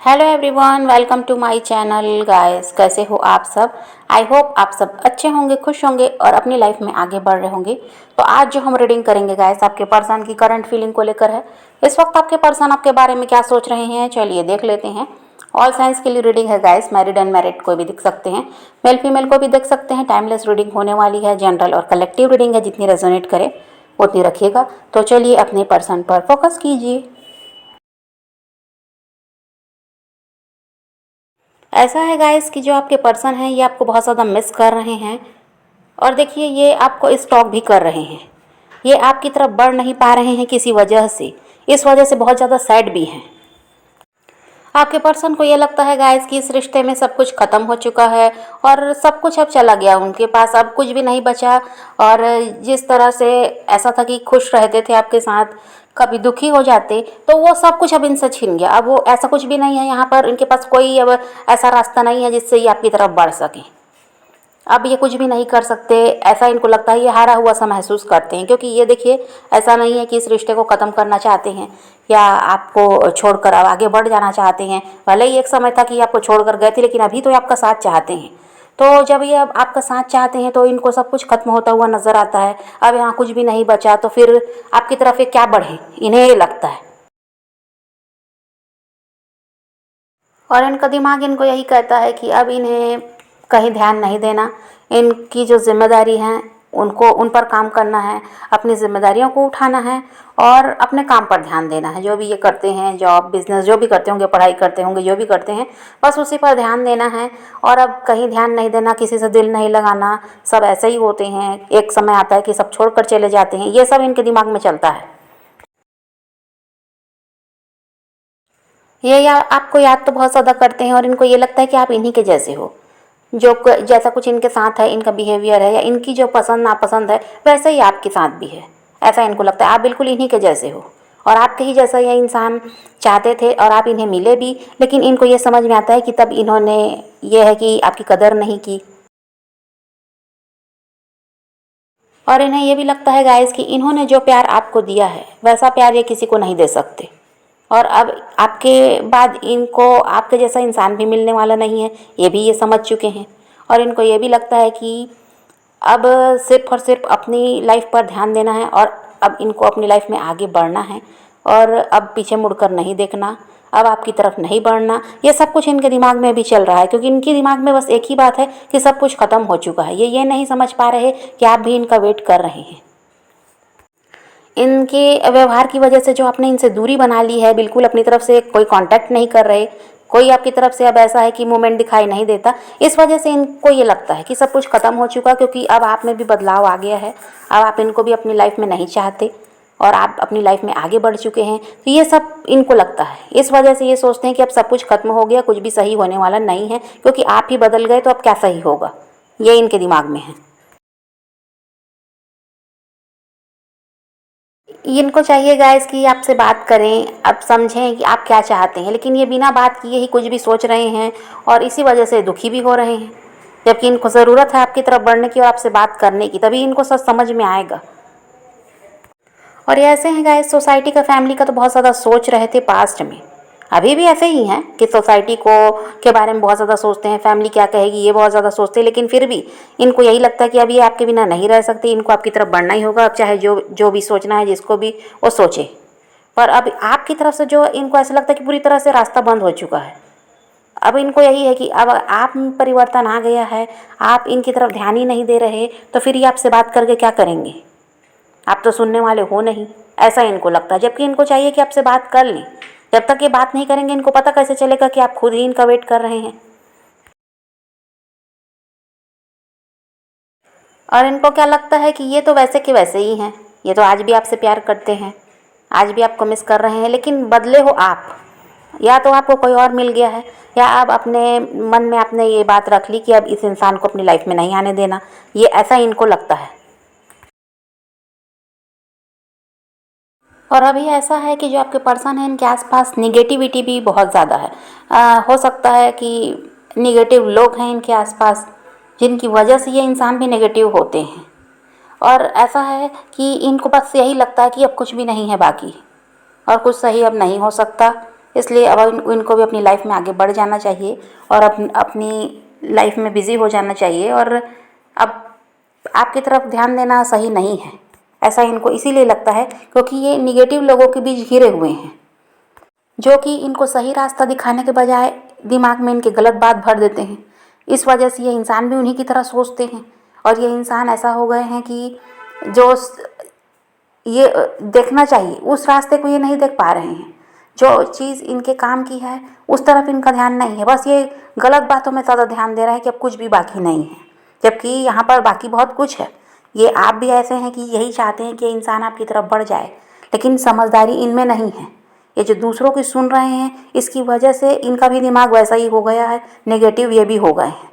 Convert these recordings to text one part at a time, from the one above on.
Hello everyone, welcome to my channel guys. कैसे हो आप सब? आई होप आप सब अच्छे होंगे, खुश होंगे और अपनी लाइफ में आगे बढ़ रहे होंगे। तो आज जो हम रीडिंग करेंगे गाइस, आपके पर्सन की करंट फीलिंग को लेकर है। इस वक्त आपके पर्सन आपके बारे में क्या सोच रहे हैं, चलिए देख लेते हैं। ऑल साइंस के लिए रीडिंग है गाइस, मैरिड अनमैरिड कोई भी देख सकते हैं, मेल फीमेल को भी देख सकते हैं। टाइमलेस रीडिंग होने वाली है, जनरल और कलेक्टिव रीडिंग है, जितनी रेजोनेट करे उतनी रखिएगा। तो चलिए अपने पर्सन पर फोकस कीजिए। ऐसा है गाइस कि जो आपके पर्सन हैं ये आपको बहुत ज़्यादा मिस कर रहे हैं। और देखिए ये आपको स्टॉक भी कर रहे हैं। ये आपकी तरफ बढ़ नहीं पा रहे हैं किसी वजह से। इस वजह से बहुत ज़्यादा सैड भी हैं। आपके पर्सन को ये लगता है गाइस कि इस रिश्ते में सब कुछ ख़त्म हो चुका है और सब कुछ अब चला गया उनके पास, अब कुछ भी नहीं बचा। और जिस तरह से ऐसा था कि खुश रहते थे आपके साथ, कभी दुखी हो जाते, तो वो सब कुछ अब इनसे छिन गया। अब वो ऐसा कुछ भी नहीं है यहाँ पर, इनके पास कोई अब ऐसा रास्ता नहीं है जिससे ये आपकी तरफ बढ़ सके। अब ये कुछ भी नहीं कर सकते, ऐसा इनको लगता है। ये हारा हुआ सा महसूस करते हैं, क्योंकि ये देखिए ऐसा नहीं है कि इस रिश्ते को ख़त्म करना चाहते हैं या आपको छोड़कर अब आगे बढ़ जाना चाहते हैं। भले ही एक समय था कि आपको छोड़कर गए थे, लेकिन अभी तो ये आपका साथ चाहते हैं। तो जब ये अब आपका साथ चाहते हैं तो इनको सब कुछ खत्म होता हुआ नज़र आता है। अब यहाँ कुछ भी नहीं बचा तो फिर आपकी तरफ ये क्या बढ़े, इन्हें ये लगता है। और इनका दिमाग इनको यही कहता है कि अब इन्हें कहीं ध्यान नहीं देना, इनकी जो जिम्मेदारी हैं उनको उन पर काम करना है, अपनी जिम्मेदारियों को उठाना है और अपने काम पर ध्यान देना है। जो भी ये करते हैं, जॉब बिजनेस जो भी करते होंगे, पढ़ाई करते होंगे, जो भी करते हैं, बस उसी पर ध्यान देना है। और अब कहीं ध्यान नहीं देना, किसी से दिल नहीं लगाना। सब ऐसे ही होते हैं, एक समय आता है कि सब छोड़कर चले जाते हैं। ये सब इनके दिमाग में चलता है। ये या आपको याद तो बहुत ज़्यादा करते हैं और इनको ये लगता है कि आप इन्हीं के जैसे हो। जैसा कुछ इनके साथ है, इनका बिहेवियर है या इनकी जो पसंद नापसंद है, वैसे ही आपके साथ भी है। ऐसा इनको लगता है आप बिल्कुल इन्हीं के जैसे हो और आपके ही जैसा ये इंसान चाहते थे और आप इन्हें मिले भी। लेकिन इनको ये समझ में आता है कि तब इन्होंने ये है कि आपकी कदर नहीं की। और इन्हें ये भी लगता है गाइस कि इन्होंने जो प्यार आपको दिया है वैसा प्यार ये किसी को नहीं दे सकते। और अब आपके बाद इनको आपके जैसा इंसान भी मिलने वाला नहीं है, ये भी ये समझ चुके हैं। और इनको ये भी लगता है कि अब सिर्फ और सिर्फ अपनी लाइफ पर ध्यान देना है और अब इनको अपनी लाइफ में आगे बढ़ना है और अब पीछे मुड़कर नहीं देखना, अब आपकी तरफ नहीं बढ़ना। ये सब कुछ इनके दिमाग में भी चल रहा है, क्योंकि इनके दिमाग में बस एक ही बात है कि सब कुछ ख़त्म हो चुका है। ये नहीं समझ पा रहे कि आप भी इनका वेट कर रहे हैं। इनके व्यवहार की वजह से जो आपने इनसे दूरी बना ली है, बिल्कुल अपनी तरफ से कोई कांटेक्ट नहीं कर रहे, कोई आपकी तरफ से अब ऐसा है कि मूवमेंट दिखाई नहीं देता। इस वजह से इनको ये लगता है कि सब कुछ ख़त्म हो चुका, क्योंकि अब आप में भी बदलाव आ गया है। अब आप इनको भी अपनी लाइफ में नहीं चाहते और आप अपनी लाइफ में आगे बढ़ चुके हैं। तो ये सब इनको लगता है, इस वजह से ये सोचते हैं कि अब सब कुछ खत्म हो गया, कुछ भी सही होने वाला नहीं है, क्योंकि आप ही बदल गए तो अब क्या सही होगा, ये इनके दिमाग में है। इनको चाहिए गाइस कि आपसे बात करें, अब समझें कि आप क्या चाहते हैं, लेकिन ये बिना बात किए ही कुछ भी सोच रहे हैं और इसी वजह से दुखी भी हो रहे हैं। जबकि इनको ज़रूरत है आपकी तरफ बढ़ने की और आपसे बात करने की, तभी इनको सब समझ में आएगा। और ये ऐसे हैं गाइस, सोसाइटी का फैमिली का तो बहुत ज़्यादा सोच रहे थे पास्ट में, अभी भी ऐसे ही हैं कि सोसाइटी को के बारे में बहुत ज़्यादा सोचते हैं, फैमिली क्या कहेगी ये बहुत ज़्यादा सोचते हैं। लेकिन फिर भी इनको यही लगता है कि अब ये आपके बिना नहीं रह सकते, इनको आपकी तरफ बढ़ना ही होगा। अब चाहे जो जो भी सोचना है, जिसको भी वो सोचे। पर अब आपकी तरफ से जो इनको ऐसा लगता है कि पूरी तरह से रास्ता बंद हो चुका है। अब इनको यही है कि अब आप में परिवर्तन आ गया है, आप इनकी तरफ ध्यान ही नहीं दे रहे, तो फिर ये आपसे बात करके क्या करेंगे, आप तो सुनने वाले हो नहीं, ऐसा इनको लगता है। जबकि इनको चाहिए कि आपसे बात कर लें। जब तक ये बात नहीं करेंगे, इनको पता कैसे चलेगा कि आप खुद ही इनका वेट कर रहे हैं। और इनको क्या लगता है कि ये तो वैसे के वैसे ही हैं, ये तो आज भी आपसे प्यार करते हैं, आज भी आपको मिस कर रहे हैं, लेकिन बदले हो आप। या तो आपको कोई और मिल गया है, या आप अपने मन में आपने ये बात रख ली कि अब इस इंसान को अपनी लाइफ में नहीं आने देना, ये ऐसा इनको लगता है। और अभी ऐसा है कि जो आपके पर्सन है, इनके आसपास निगेटिविटी भी बहुत ज़्यादा है। हो सकता है कि निगेटिव लोग हैं इनके आसपास, जिनकी वजह से ये इंसान भी नेगेटिव होते हैं। और ऐसा है कि इनको बस यही लगता है कि अब कुछ भी नहीं है बाकी और कुछ सही अब नहीं हो सकता। इसलिए अब इनको भी अपनी लाइफ में आगे बढ़ जाना चाहिए और अपनी लाइफ में बिज़ी हो जाना चाहिए। और अब आपकी तरफ ध्यान देना सही नहीं है, ऐसा इनको इसीलिए लगता है क्योंकि ये निगेटिव लोगों के बीच घिरे हुए हैं, जो कि इनको सही रास्ता दिखाने के बजाय दिमाग में इनके गलत बात भर देते हैं। इस वजह से ये इंसान भी उन्हीं की तरह सोचते हैं और ये इंसान ऐसा हो गए हैं कि जो ये देखना चाहिए उस रास्ते को ये नहीं देख पा रहे हैं। जो चीज़ इनके काम की है उस तरफ इनका ध्यान नहीं है, बस ये गलत बातों में ज़्यादा ध्यान दे रहे हैं कि अब कुछ भी बाकी नहीं है, जबकि यहाँ पर बाकी बहुत कुछ है। ये आप भी ऐसे हैं कि यही चाहते हैं कि इंसान आपकी तरफ बढ़ जाए, लेकिन समझदारी इनमें नहीं है। ये जो दूसरों की सुन रहे हैं इसकी वजह से इनका भी दिमाग वैसा ही हो गया है, नेगेटिव ये भी हो गए हैं।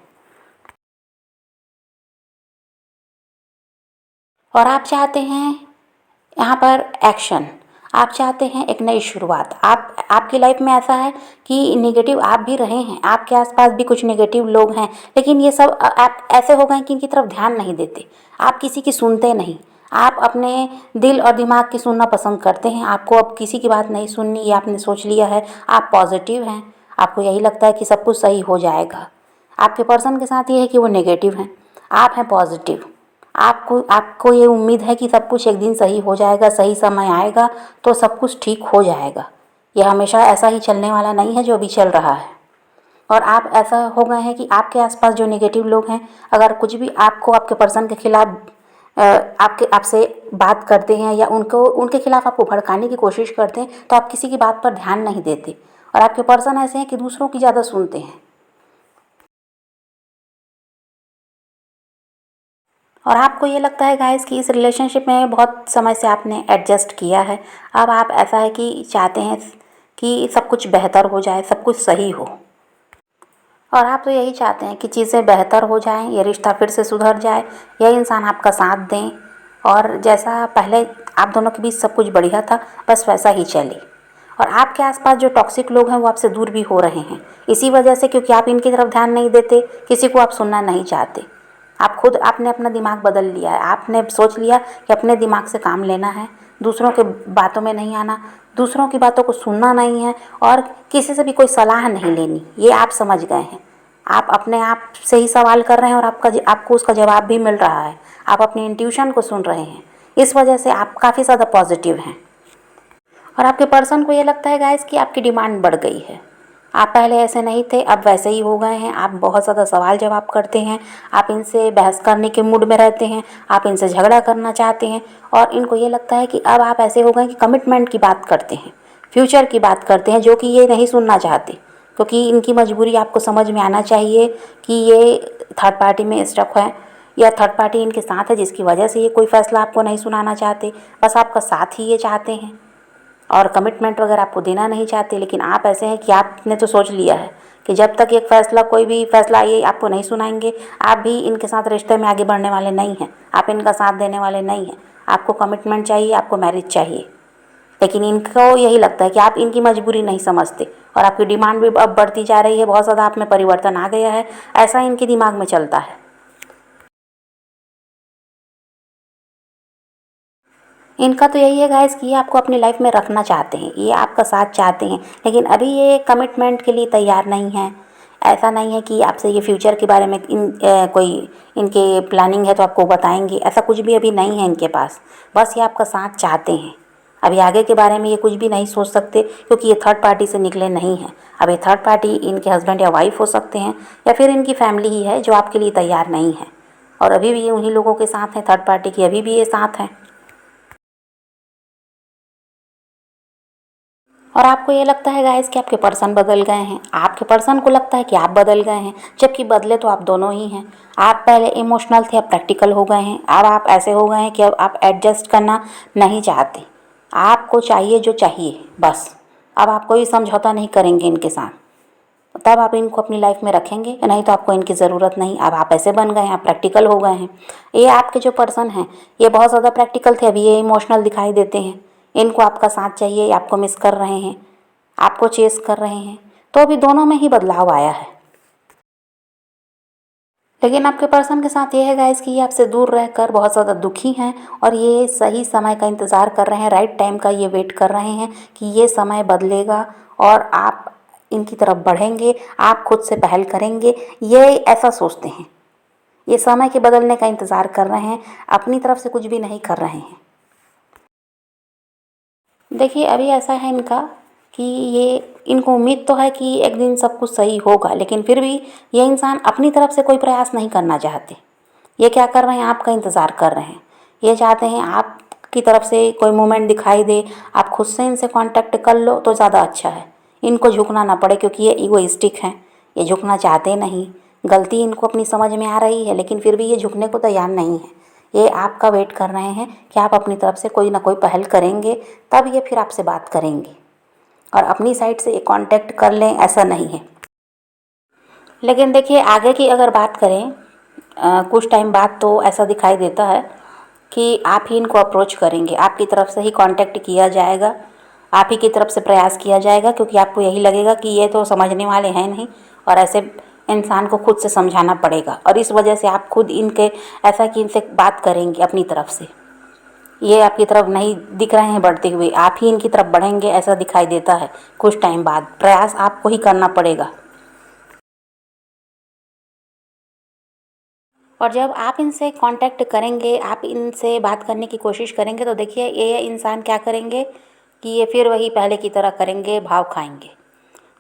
और आप चाहते हैं यहाँ पर एक्शन, आप चाहते हैं एक नई शुरुआत। आपकी लाइफ में ऐसा है कि नेगेटिव आप भी रहे हैं, आपके आसपास भी कुछ नेगेटिव लोग हैं, लेकिन ये सब आप ऐसे हो गए कि इनकी तरफ ध्यान नहीं देते, आप किसी की सुनते नहीं, आप अपने दिल और दिमाग की सुनना पसंद करते हैं। आपको अब किसी की बात नहीं सुननी, ये आपने सोच लिया है। आप पॉजिटिव हैं, आपको यही लगता है कि सब कुछ सही हो जाएगा। आपके पर्सन के साथ ये है कि वो नेगेटिव हैं, आप हैं पॉजिटिव। आपको आपको ये उम्मीद है कि सब कुछ एक दिन सही हो जाएगा, सही समय आएगा तो सब कुछ ठीक हो जाएगा। ये हमेशा ऐसा ही चलने वाला नहीं है जो अभी चल रहा है। और आप ऐसा हो गए हैं कि आपके आसपास जो नेगेटिव लोग हैं, अगर कुछ भी आपको आपके पर्सन के खिलाफ आपसे बात करते हैं या उनके खिलाफ आपको भड़काने की कोशिश करते हैं तो आप किसी की बात पर ध्यान नहीं देते। और आपके पर्सन ऐसे हैं कि दूसरों की ज़्यादा सुनते हैं। और आपको ये लगता है गाइस कि इस रिलेशनशिप में बहुत समय से आपने एडजस्ट किया है, अब आप ऐसा है कि चाहते हैं कि सब कुछ बेहतर हो जाए, सब कुछ सही हो। और आप तो यही चाहते हैं कि चीज़ें बेहतर हो जाएं, ये रिश्ता फिर से सुधर जाए, यह इंसान आपका साथ दें और जैसा पहले आप दोनों के बीच सब कुछ बढ़िया था बस वैसा ही चले। और आपके आसपास जो टॉक्सिक लोग हैं वो आपसे दूर भी हो रहे हैं इसी वजह से, क्योंकि आप इनकी तरफ ध्यान नहीं देते, किसी को आप सुनना नहीं चाहते। आपने अपना दिमाग बदल लिया है, आपने सोच लिया कि अपने दिमाग से काम लेना है, दूसरों के बातों में नहीं आना, दूसरों की बातों को सुनना नहीं है और किसी से भी कोई सलाह नहीं लेनी, ये आप समझ गए हैं। आप अपने आप से ही सवाल कर रहे हैं और आपको उसका जवाब भी मिल रहा है। आप अपनी इंट्यूशन को सुन रहे हैं, इस वजह से आप काफ़ी ज़्यादा पॉजिटिव हैं। और आपके पर्सन को ये लगता है गाइस कि आपकी डिमांड बढ़ गई है। आप पहले ऐसे नहीं थे, अब वैसे ही हो गए हैं। आप बहुत ज़्यादा सवाल जवाब करते हैं, आप इनसे बहस करने के मूड में रहते हैं, आप इनसे झगड़ा करना चाहते हैं। और इनको ये लगता है कि अब आप ऐसे हो गए कि कमिटमेंट की बात करते हैं, फ्यूचर की बात करते हैं, जो कि ये नहीं सुनना चाहते, क्योंकि इनकी मजबूरी आपको समझ में आना चाहिए कि ये थर्ड पार्टी में स्टक है या थर्ड पार्टी इनके साथ है, जिसकी वजह से ये कोई फ़ैसला आपको नहीं सुनाना चाहते, बस आपका साथ ही ये चाहते हैं और कमिटमेंट वगैरह आपको देना नहीं चाहते। लेकिन आप ऐसे हैं कि आपने तो सोच लिया है कि जब तक एक फ़ैसला कोई भी फ़ैसला ये आपको नहीं सुनाएंगे, आप भी इनके साथ रिश्ते में आगे बढ़ने वाले नहीं हैं, आप इनका साथ देने वाले नहीं हैं। आपको कमिटमेंट चाहिए, आपको मैरिज चाहिए, लेकिन इनको यही लगता है कि आप इनकी मजबूरी नहीं समझते और आपकी डिमांड भी अब बढ़ती जा रही है, बहुत ज़्यादा आप में परिवर्तन आ गया है, ऐसा इनके दिमाग में चलता है। इनका तो यही है गाइस कि ये आपको अपनी लाइफ में रखना चाहते हैं, ये आपका साथ चाहते हैं, लेकिन अभी ये कमिटमेंट के लिए तैयार नहीं है। ऐसा नहीं है कि आपसे ये फ्यूचर के बारे में कोई इनके प्लानिंग है तो आपको बताएंगे, ऐसा कुछ भी अभी नहीं है इनके पास। बस ये आपका साथ चाहते हैं, अभी आगे के बारे में ये कुछ भी नहीं सोच सकते, क्योंकि ये थर्ड पार्टी से निकले नहीं हैं। अब ये थर्ड पार्टी इनके हस्बैंड या वाइफ हो सकते हैं या फिर इनकी फैमिली ही है जो आपके लिए तैयार नहीं है, और अभी भी ये उन्हीं लोगों के साथ हैं, थर्ड पार्टी की अभी भी ये साथ हैं। और आपको ये लगता है गाइस कि आपके पर्सन बदल गए हैं, आपके पर्सन को लगता है कि आप बदल गए हैं, जबकि बदले तो आप दोनों ही हैं। आप पहले इमोशनल थे, अब प्रैक्टिकल हो गए हैं। अब आप ऐसे हो गए हैं कि अब आप एडजस्ट करना नहीं चाहते, आपको चाहिए जो चाहिए बस। अब आप कोई समझौता नहीं करेंगे इनके साथ, तब आप इनको अपनी लाइफ में रखेंगे, नहीं तो आपको इनकी ज़रूरत नहीं। अब आप ऐसे बन गए हैं, आप प्रैक्टिकल हो गए हैं। ये आपके जो पर्सन हैं ये बहुत ज़्यादा प्रैक्टिकल थे, अभी ये इमोशनल दिखाई देते हैं। इनको आपका साथ चाहिए, आपको मिस कर रहे हैं, आपको चेस कर रहे हैं, तो अभी दोनों में ही बदलाव आया है। लेकिन आपके पर्सन के साथ ये है गाइस कि ये आपसे दूर रहकर बहुत ज़्यादा दुखी हैं और ये सही समय का इंतज़ार कर रहे हैं, राइट टाइम का ये वेट कर रहे हैं कि ये समय बदलेगा और आप इनकी तरफ बढ़ेंगे, आप खुद से पहल करेंगे, ये ऐसा सोचते हैं। ये समय के बदलने का इंतज़ार कर रहे हैं, अपनी तरफ से कुछ भी नहीं कर रहे हैं। देखिए अभी ऐसा है इनका कि ये इनको उम्मीद तो है कि एक दिन सब कुछ सही होगा, लेकिन फिर भी ये इंसान अपनी तरफ से कोई प्रयास नहीं करना चाहते। ये क्या कर रहे हैं, आपका इंतज़ार कर रहे हैं। ये चाहते हैं आपकी तरफ से कोई मूवमेंट दिखाई दे, आप खुद से इनसे कांटेक्ट कर लो तो ज़्यादा अच्छा है, इनको झुकना ना पड़े, क्योंकि ये ईगोइस्टिक हैं, ये झुकना चाहते नहीं। गलती इनको अपनी समझ में आ रही है, लेकिन फिर भी ये झुकने को तैयार नहीं है। ये आपका वेट कर रहे हैं कि आप अपनी तरफ से कोई ना कोई पहल करेंगे, तब ये फिर आपसे बात करेंगे और अपनी साइड से ये कांटेक्ट कर लें, ऐसा नहीं है। लेकिन देखिए आगे की अगर बात करें, कुछ टाइम बाद तो ऐसा दिखाई देता है कि आप ही इनको अप्रोच करेंगे, आपकी तरफ से ही कांटेक्ट किया जाएगा, आप ही की तरफ से प्रयास किया जाएगा, क्योंकि आपको यही लगेगा कि ये तो समझने वाले हैं नहीं और ऐसे इंसान को खुद से समझाना पड़ेगा, और इस वजह से आप खुद इनके ऐसा कि इनसे बात करेंगे अपनी तरफ से। ये आपकी तरफ नहीं दिख रहे हैं बढ़ते हुए, आप ही इनकी तरफ बढ़ेंगे, ऐसा दिखाई देता है। कुछ टाइम बाद प्रयास आपको ही करना पड़ेगा। और जब आप इनसे कांटेक्ट करेंगे, आप इनसे बात करने की कोशिश करेंगे, तो देखिए ये इंसान क्या करेंगे कि ये फिर वही पहले की तरह करेंगे, भाव खाएंगे।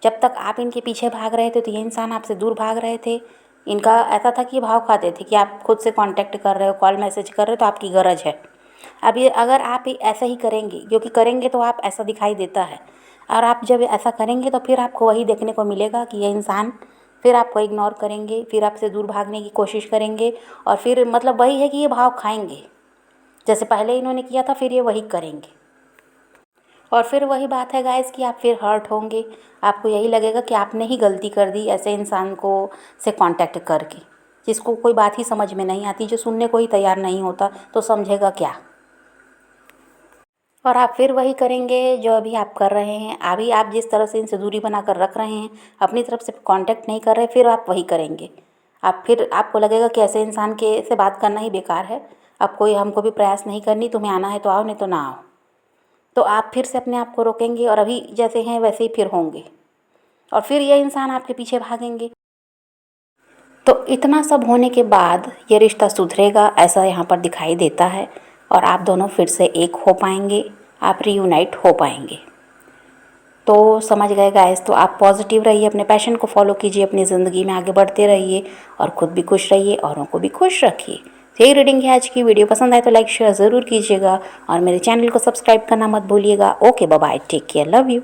जब तक आप इनके पीछे भाग रहे थे तो ये इंसान आपसे दूर भाग रहे थे। इनका ऐसा था कि ये भाव खाते थे कि आप खुद से कांटेक्ट कर रहे हो, कॉल मैसेज कर रहे हो, तो आपकी गरज है। अब ये अगर आप ऐसा ही करेंगे, क्योंकि करेंगे तो आप ऐसा दिखाई देता है, और आप जब ऐसा करेंगे तो फिर आपको वही देखने को मिलेगा कि ये इंसान फिर आपको इग्नोर करेंगे, फिर आपसे दूर भागने की कोशिश करेंगे, और फिर मतलब वही है कि ये भाव खाएंगे। जैसे पहले इन्होंने किया था, फिर ये वही करेंगे। और फिर वही बात है गाइस कि आप फिर हर्ट होंगे, आपको यही लगेगा कि आपने ही गलती कर दी ऐसे इंसान को से कांटेक्ट करके, जिसको कोई बात ही समझ में नहीं आती, जो सुनने को ही तैयार नहीं होता, तो समझेगा क्या। और आप फिर वही करेंगे जो अभी आप कर रहे हैं। अभी आप जिस तरह से इनसे दूरी बना कर रख रहे हैं, अपनी तरफ से कांटेक्ट नहीं कर रहे, फिर आप वही करेंगे। आप फिर आपको लगेगा कि ऐसे इंसान के से बात करना ही बेकार है, अब कोई हमको भी प्रयास नहीं करनी, तुम्हें आना है तो आओ, नहीं तो ना आओ। तो आप फिर से अपने आप को रोकेंगे और अभी जैसे हैं वैसे ही फिर होंगे, और फिर ये इंसान आपके पीछे भागेंगे। तो इतना सब होने के बाद ये रिश्ता सुधरेगा, ऐसा यहाँ पर दिखाई देता है, और आप दोनों फिर से एक हो पाएंगे, आप रीयूनाइट हो पाएंगे। तो समझ गए गाइस, तो आप पॉजिटिव रहिए, अपने पैशन को फॉलो कीजिए, अपनी ज़िंदगी में आगे बढ़ते रहिए और ख़ुद भी खुश रहिए, औरों को भी खुश रखिए। तो यही रीडिंग है आज की। वीडियो पसंद आए तो लाइक शेयर ज़रूर कीजिएगा और मेरे चैनल को सब्सक्राइब करना मत भूलिएगा। Okay bye bye, take care, love you.